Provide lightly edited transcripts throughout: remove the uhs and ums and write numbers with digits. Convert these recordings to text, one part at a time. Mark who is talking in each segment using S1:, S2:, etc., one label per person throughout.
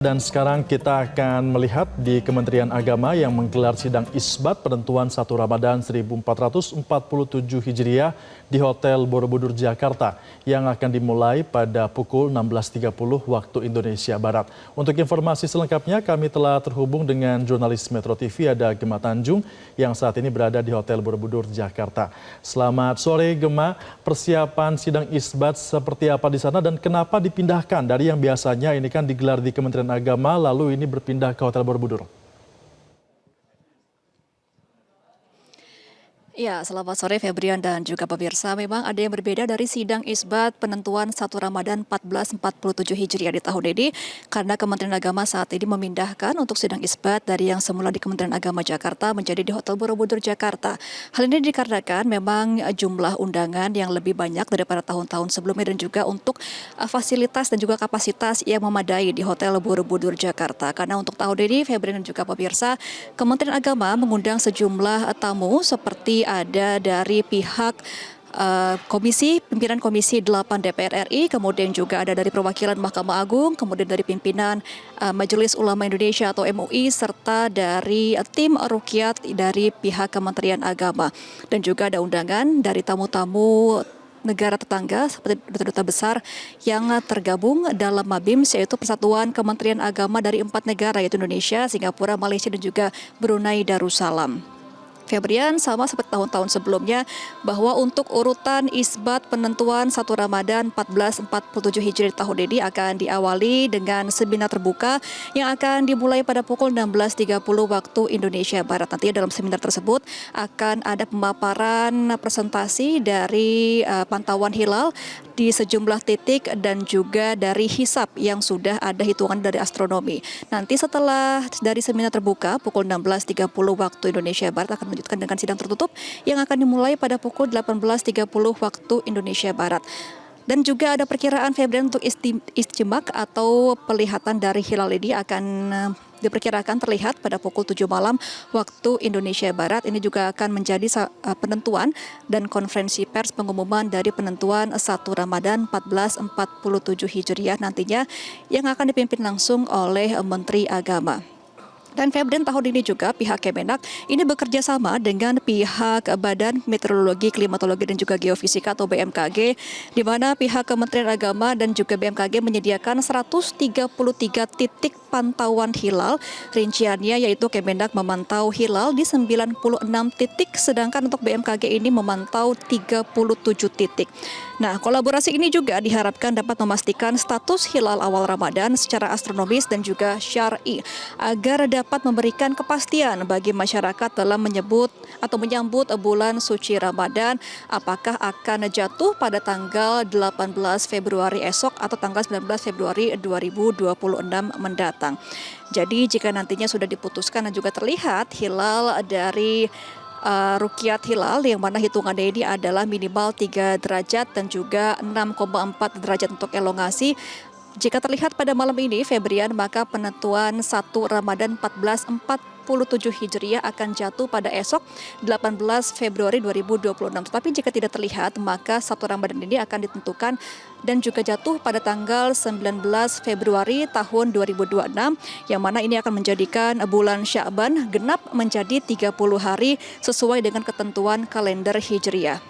S1: Dan sekarang kita akan melihat di Kementerian Agama yang menggelar sidang isbat penentuan 1 Ramadan 1447 Hijriah di Hotel Borobudur, Jakarta yang akan dimulai pada pukul 16.30 waktu Indonesia Barat. Untuk informasi selengkapnya kami telah terhubung dengan jurnalis Metro TV ada Gema Tanjung yang saat ini berada di Hotel Borobudur, Jakarta. Selamat sore Gema, persiapan sidang isbat seperti apa di sana dan kenapa dipindahkan dari yang biasanya ini kan digelar di Kementerian Agama, lalu ini berpindah ke Hotel Borobudur?
S2: Ya, selamat sore Febrian dan juga pemirsa. Memang ada yang berbeda dari sidang isbat penentuan 1 Ramadan 1447 Hijriah di tahun ini karena Kementerian Agama saat ini memindahkan untuk sidang isbat dari yang semula di Kementerian Agama Jakarta menjadi di Hotel Borobudur, Jakarta. Hal ini dikarenakan memang jumlah undangan yang lebih banyak daripada tahun-tahun sebelumnya dan juga untuk fasilitas dan juga kapasitas yang memadai di Hotel Borobudur, Jakarta. Karena untuk tahun ini Febrian dan juga pemirsa, Kementerian Agama mengundang sejumlah tamu seperti ada dari pihak pimpinan Komisi 8 DPR RI, kemudian juga ada dari perwakilan Mahkamah Agung, kemudian dari pimpinan Majelis Ulama Indonesia atau MUI, serta dari tim Ruqyat dari pihak Kementerian Agama. Dan juga ada undangan dari tamu-tamu negara tetangga seperti duta-duta besar yang tergabung dalam MABIMS, yaitu Persatuan Kementerian Agama dari 4 negara yaitu Indonesia, Singapura, Malaysia dan juga Brunei Darussalam. Febrian, sama seperti tahun-tahun sebelumnya bahwa untuk urutan isbat penentuan 1 Ramadan 1447 Hijriah tahun ini akan diawali dengan seminar terbuka yang akan dimulai pada pukul 16.30 waktu Indonesia Barat. Nantinya dalam seminar tersebut akan ada pemaparan presentasi dari pantauan hilal di sejumlah titik dan juga dari hisab yang sudah ada hitungan dari astronomi. Nanti setelah dari seminar terbuka pukul 16.30 waktu Indonesia Barat akan dengan sidang tertutup yang akan dimulai pada pukul 18.30 waktu Indonesia Barat. Dan juga ada perkiraan Febrian untuk istimak atau pelihatan dari hilal ini akan diperkirakan terlihat pada pukul 7 malam waktu Indonesia Barat. Ini juga akan menjadi penentuan dan konferensi pers pengumuman dari penentuan 1 Ramadan 1447 Hijriah nantinya yang akan dipimpin langsung oleh Menteri Agama. Dan Febrian, tahun ini juga pihak Kemenak ini bekerja sama dengan pihak Badan Meteorologi, Klimatologi dan juga Geofisika atau BMKG, di mana pihak Kementerian Agama dan juga BMKG menyediakan 133 titik pantauan hilal. Rinciannya yaitu Kemenak memantau hilal di 96 titik, sedangkan untuk BMKG ini memantau 37 titik. Nah, kolaborasi ini juga diharapkan dapat memastikan status hilal awal Ramadan secara astronomis dan juga syar'i agar dapat memberikan kepastian bagi masyarakat dalam menyambut bulan suci Ramadan, apakah akan jatuh pada tanggal 18 Februari esok atau tanggal 19 Februari 2026 mendatang. Jadi jika nantinya sudah diputuskan dan juga terlihat hilal dari Ruqyat Hilal yang mana hitungannya ini adalah minimal 3 derajat dan juga 6,4 derajat untuk elongasi. Jika terlihat pada malam ini, Febrian, maka penentuan 1 Ramadan 1447 Hijriah akan jatuh pada esok 18 Februari 2026. Tetapi jika tidak terlihat, maka 1 Ramadan ini akan ditentukan dan juga jatuh pada tanggal 19 Februari tahun 2026, yang mana ini akan menjadikan bulan Sya'ban genap menjadi 30 hari sesuai dengan ketentuan kalender Hijriah.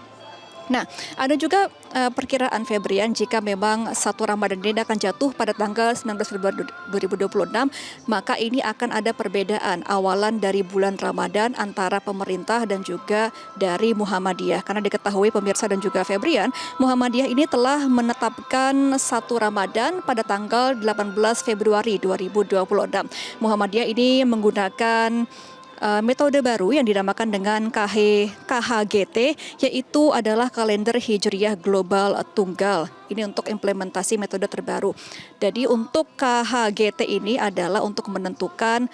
S2: Nah, ada juga perkiraan Febrian jika memang 1 Ramadan ini akan jatuh pada tanggal 19 Februari 2026, maka ini akan ada perbedaan awalan dari bulan Ramadan antara pemerintah dan juga dari Muhammadiyah. Karena diketahui pemirsa dan juga Febrian, Muhammadiyah ini telah menetapkan 1 Ramadan pada tanggal 18 Februari 2026. Muhammadiyah ini menggunakan metode baru yang dinamakan dengan KHGT, yaitu adalah kalender Hijriah Global Tunggal. Ini untuk implementasi metode terbaru. Jadi untuk KHGT ini adalah untuk menentukan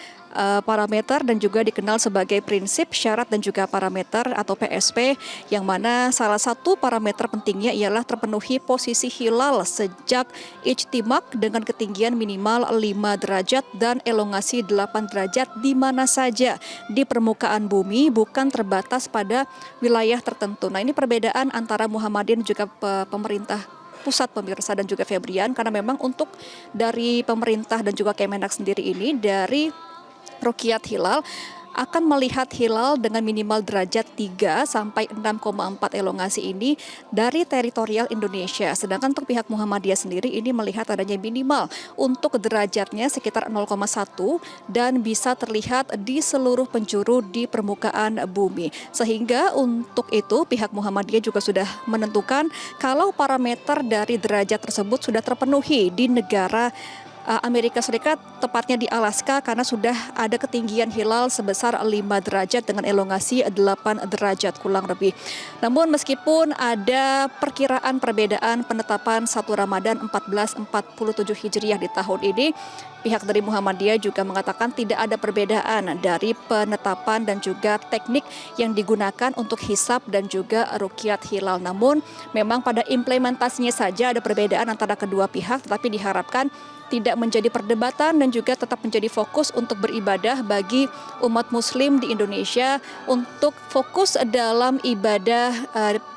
S2: parameter dan juga dikenal sebagai prinsip, syarat dan juga parameter atau PSP, yang mana salah satu parameter pentingnya ialah terpenuhi posisi hilal sejak ijtimak dengan ketinggian minimal 5 derajat dan elongasi 8 derajat di mana saja di permukaan bumi, bukan terbatas pada wilayah tertentu. Nah, ini perbedaan antara Muhammadiyah dan juga pemerintah pusat pemirsa dan juga Febrian, karena memang untuk dari pemerintah dan juga Kemenak sendiri ini dari Ruqyat Hilal akan melihat hilal dengan minimal derajat 3 sampai 6,4 elongasi ini dari teritorial Indonesia. Sedangkan untuk pihak Muhammadiyah sendiri ini melihat adanya minimal untuk derajatnya sekitar 0,1 dan bisa terlihat di seluruh penjuru di permukaan bumi. Sehingga untuk itu pihak Muhammadiyah juga sudah menentukan kalau parameter dari derajat tersebut sudah terpenuhi di negara Amerika Serikat, tepatnya di Alaska, karena sudah ada ketinggian hilal sebesar 5 derajat dengan elongasi 8 derajat kurang lebih. Namun meskipun ada perkiraan perbedaan penetapan 1 Ramadan 1447 Hijriah di tahun ini, pihak dari Muhammadiyah juga mengatakan tidak ada perbedaan dari penetapan dan juga teknik yang digunakan untuk hisab dan juga ruqyat hilal. Namun memang pada implementasinya saja ada perbedaan antara kedua pihak, tetapi diharapkan tidak menjadi perdebatan dan juga tetap menjadi fokus untuk beribadah bagi umat muslim di Indonesia untuk fokus dalam ibadah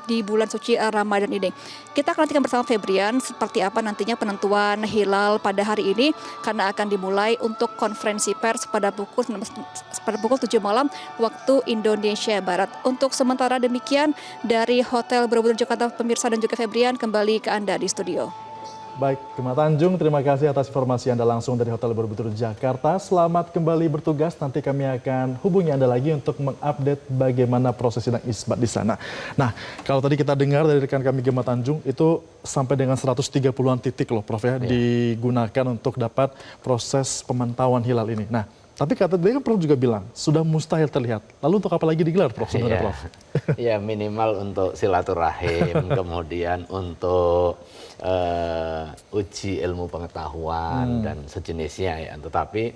S2: di bulan suci Ramadan ini. Kita akan nantikan bersama Febrian seperti apa nantinya penentuan hilal pada hari ini, karena akan dimulai untuk konferensi pers pada pukul 7 malam waktu Indonesia Barat. Untuk sementara demikian dari Hotel Borobudur Jakarta, pemirsa dan juga Febrian, kembali ke Anda di studio.
S1: Baik, Gema Tanjung, terima kasih atas informasi Anda langsung dari Hotel Borobudur Jakarta. Selamat kembali bertugas, nanti kami akan hubungi Anda lagi untuk mengupdate bagaimana proses sidang isbat di sana. Nah, kalau tadi kita dengar dari rekan kami Gema Tanjung, itu sampai dengan 130-an titik loh Prof ya, digunakan untuk dapat proses pemantauan hilal ini. Nah, tapi kata dia kan Prof juga bilang, sudah mustahil terlihat. Lalu untuk apa lagi digelar Prof sebenarnya Prof?
S3: Ya minimal untuk silaturahim, kemudian untuk uji ilmu pengetahuan dan sejenisnya ya. Tetapi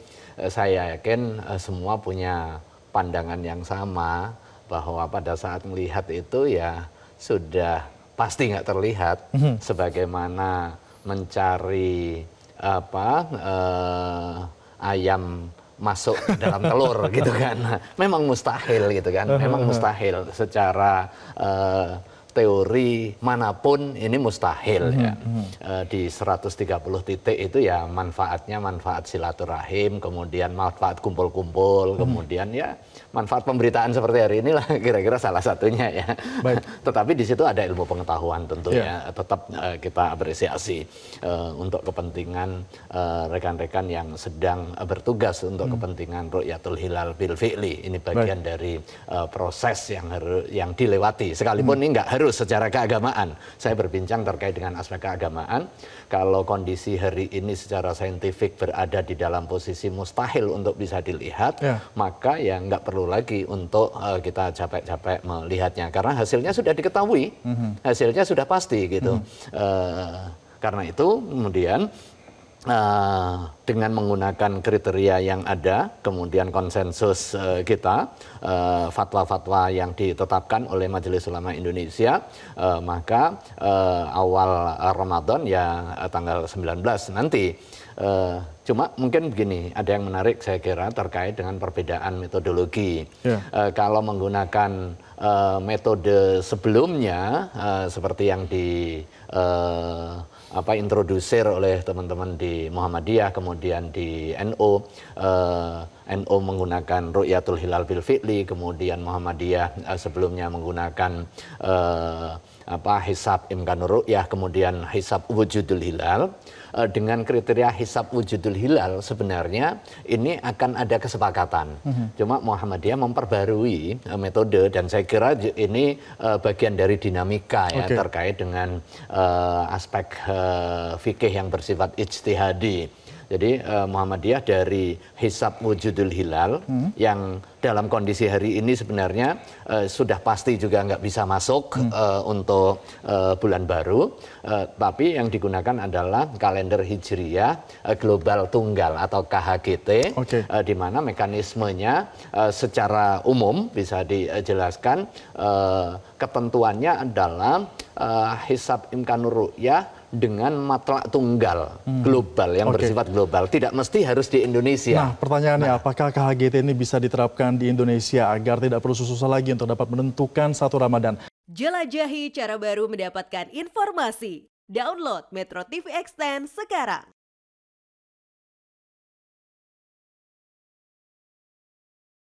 S3: saya yakin semua punya pandangan yang sama bahwa pada saat melihat itu ya sudah pasti nggak terlihat sebagaimana mencari ayam masuk ke dalam telur gitu kan. Memang mustahil gitu kan. Memang mustahil secara teori manapun ini mustahil ya. Di 130 titik itu ya manfaatnya manfaat silaturahim, kemudian manfaat kumpul-kumpul, kemudian ya manfaat pemberitaan seperti hari inilah kira-kira salah satunya ya. Baik. Tetapi di situ ada ilmu pengetahuan tentunya. Tetap kita apresiasi untuk kepentingan rekan-rekan yang sedang bertugas untuk kepentingan Ruqyatul Hilal bil fi'li. Ini bagian dari proses yang dilewati. Sekalipun ini nggak harus secara keagamaan. Saya berbincang terkait dengan aspek keagamaan. Kalau kondisi hari ini secara saintifik berada di dalam posisi mustahil untuk bisa dilihat, maka ya nggak perlu lagi untuk kita capek-capek melihatnya. Karena hasilnya sudah diketahui, hasilnya sudah pasti gitu. Karena itu kemudian dengan menggunakan kriteria yang ada, kemudian konsensus kita, fatwa-fatwa yang ditetapkan oleh Majelis Ulama Indonesia, maka awal Ramadan ya tanggal 19 nanti. Cuma mungkin begini, ada yang menarik saya kira terkait dengan perbedaan metodologi. Kalau menggunakan metode sebelumnya seperti yang introdusir oleh teman-teman di Muhammadiyah, kemudian di NU, NU menggunakan Ruqyatul Hilal bil fi'li, kemudian Muhammadiyah sebelumnya menggunakan hisab imkanur ru'yah, kemudian hisab wujudul hilal. Dengan kriteria hisab wujudul hilal sebenarnya ini akan ada kesepakatan. Cuma Muhammadiyah memperbarui metode, dan saya kira ini bagian dari dinamika ya terkait dengan aspek fikih yang bersifat ijtihadi. Jadi Muhammadiyah dari hisab wujudul hilal yang dalam kondisi hari ini sebenarnya sudah pasti juga nggak bisa masuk untuk bulan baru, tapi yang digunakan adalah kalender hijriyah global tunggal atau KHGT, di mana mekanismenya secara umum bisa dijelaskan, ketentuannya adalah hisab imkanur ru'yah dengan matlak tunggal global yang bersifat global, tidak mesti harus di Indonesia.
S1: Nah, pertanyaannya apakah KHGT ini bisa diterapkan di Indonesia agar tidak perlu susah lagi untuk dapat menentukan 1 Ramadan?
S4: Jelajahi cara baru mendapatkan informasi. Download Metro TV Extend sekarang.